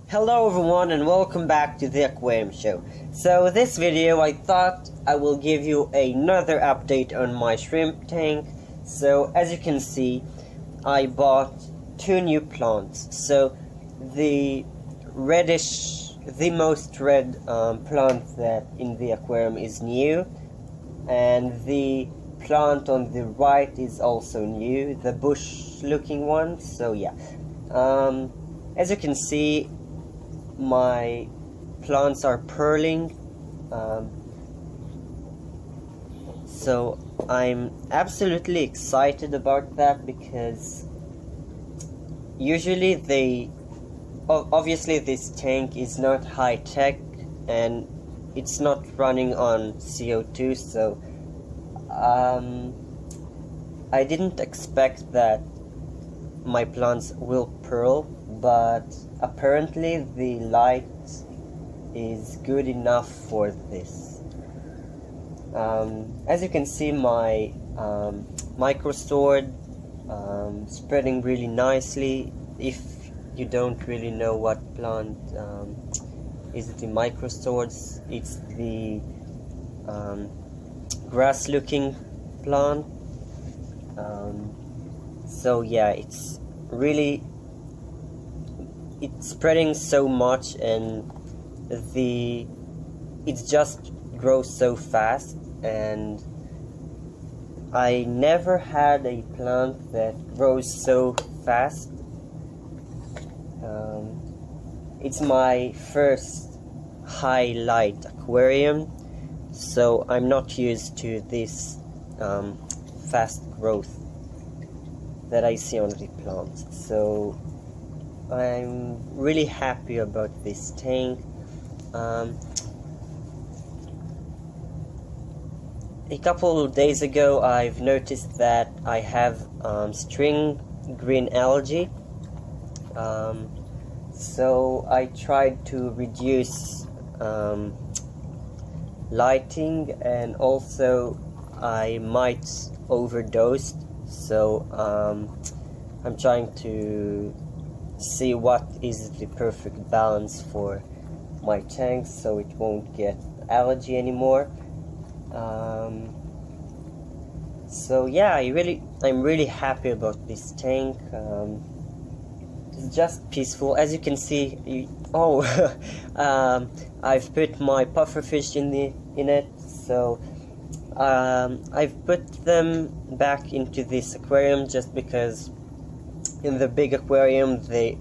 Hello everyone and welcome back to the Aquarium Show. So this video I thought I will give you another update on my shrimp tank. So as you can see, I bought two new plants. So the most red plant that in the aquarium is new, and the plant on the right is also new, the bush looking one. So yeah, as you can see, my plants are pearling, so I'm absolutely excited about that, because usually obviously this tank is not high tech and it's not running on CO2, so I didn't expect that my plants will pearl, but apparently the light is good enough for this. As you can see, my micro-sword spreading really nicely. If you don't really know what plant is the micro-swords, it's the grass looking plant. So yeah, it's spreading so much, and it just grows so fast, and I never had a plant that grows so fast. It's my first high light aquarium, so I'm not used to this fast growth that I see on the plants. So I'm really happy about this tank. A couple of days ago I've noticed that I have string green algae, so I tried to reduce lighting, and also I might overdose, so I'm trying to see what is the perfect balance for my tank so it won't get algae anymore. So yeah, I'm really happy about this tank. It's just peaceful. As you can see, I've put my pufferfish in it, so I've put them back into this aquarium just because in the big aquarium they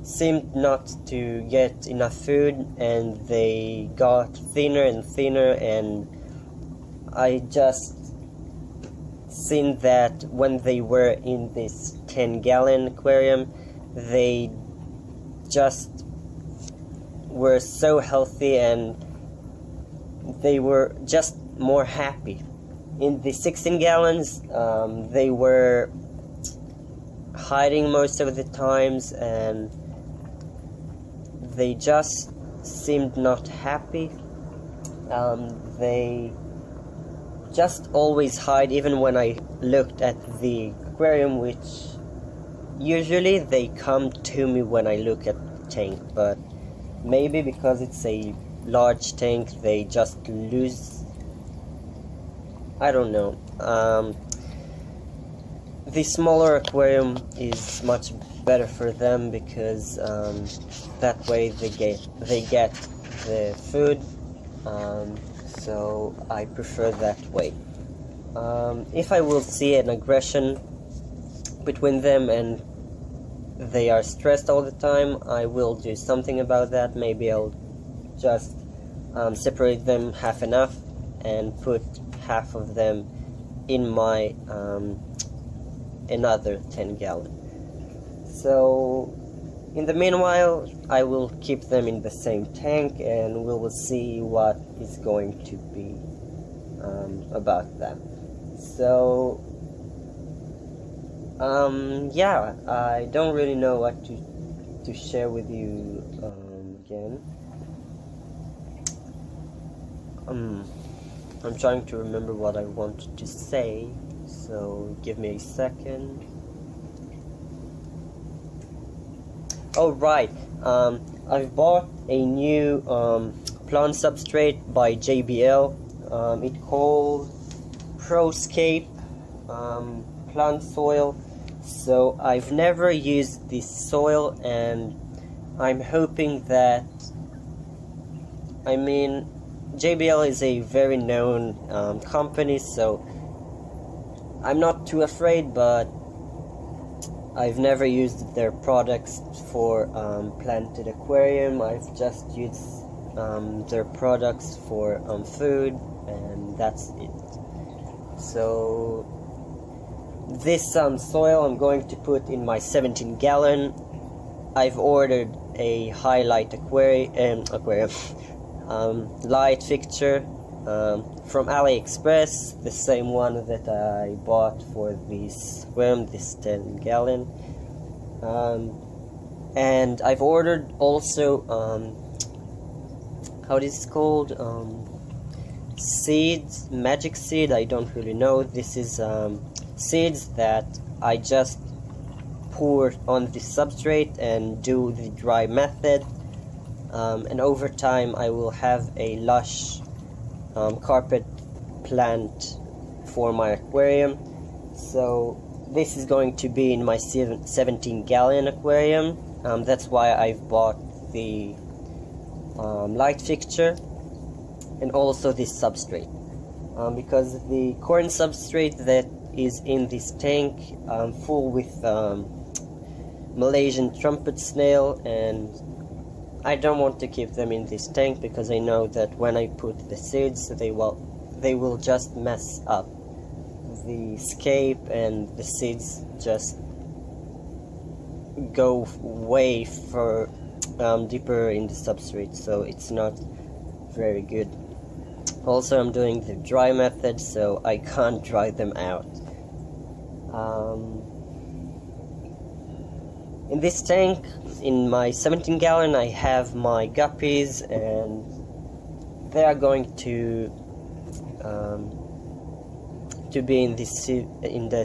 seemed not to get enough food, and they got thinner and thinner, and I just seen that when they were in this 10-gallon aquarium, they just were so healthy and they were just more happy. In the 16 gallons, they were hiding most of the times, and they just seemed not happy. They just always hide, even when I looked at the aquarium, which usually they come to me when I look at the tank, but maybe because it's a large tank they just lose. I don't know. The smaller aquarium is much better for them, because that way they get the food, so I prefer that way. If I will see an aggression between them and they are stressed all the time, I will do something about that. Maybe I'll just separate them half and half and put half of them in my another 10-gallon. So in the meanwhile, I will keep them in the same tank, and we will see what is going to be about them. So yeah, I don't really know what to share with you again. I'm trying to remember what I wanted to say, so give me a second. Oh right, I've bought a new plant substrate by JBL. It's called Proscape plant soil. So I've never used this soil, and I'm hoping that, I mean, JBL is a very known company, so I'm not too afraid, but I've never used their products for planted aquarium. I've just used their products for food, and that's it. So this soil I'm going to put in my 17-gallon. I've ordered a highlight aquarium light fixture from AliExpress, the same one that I bought for this aquarium, this 10-gallon. And I've ordered also how this is called, seeds, magic seed, I don't really know. This is seeds that I just pour on the substrate and do the dry method, and over time I will have a lush carpet plant for my aquarium. So this is going to be in my 17-gallon aquarium. That's why I've bought the light fixture and also this substrate, because the corn substrate that is in this tank full with Malaysian trumpet snail, and I don't want to keep them in this tank because I know that when I put the seeds they will just mess up the scape, and the seeds just go way for deeper in the substrate, so it's not very good. Also, I'm doing the dry method, so I can't dry them out. In this tank, in my 17-gallon, I have my guppies, and they are going to be in the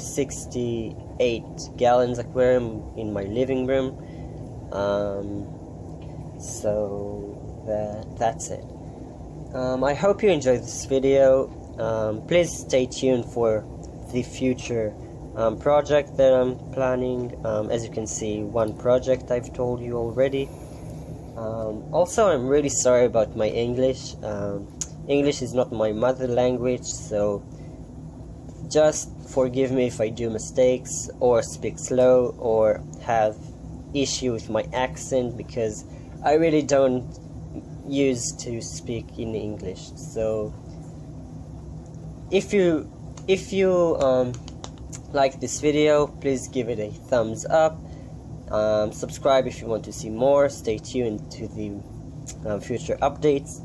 68 gallons aquarium in my living room. So that's it. I hope you enjoyed this video. Please stay tuned for the future project that I'm planning. As you can see, one project I've told you already. Also, I'm really sorry about my English. English is not my mother language, so just forgive me if I do mistakes or speak slow or have issue with my accent, because I really don't used to speak in English. So if you like this video, please give it a thumbs up. Subscribe if you want to see more. Stay tuned to the future updates,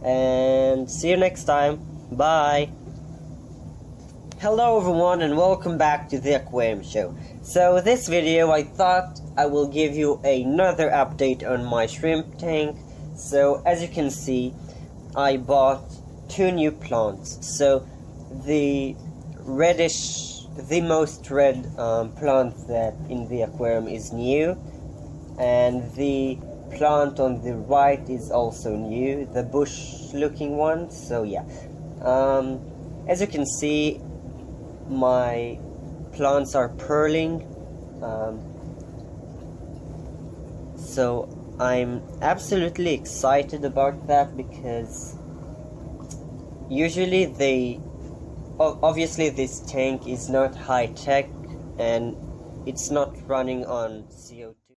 and see you next time. Bye. Hello everyone, and welcome back to the Aquarium Show. So this video, I thought I will give you another update on my shrimp tank. So as you can see, I bought 2 new plants. So the most red plant that in the aquarium is new, and the plant on the right is also new, the bush looking one. So yeah, as you can see, my plants are pearling, so I'm absolutely excited about that, because usually obviously this tank is not high tech and it's not running on CO2.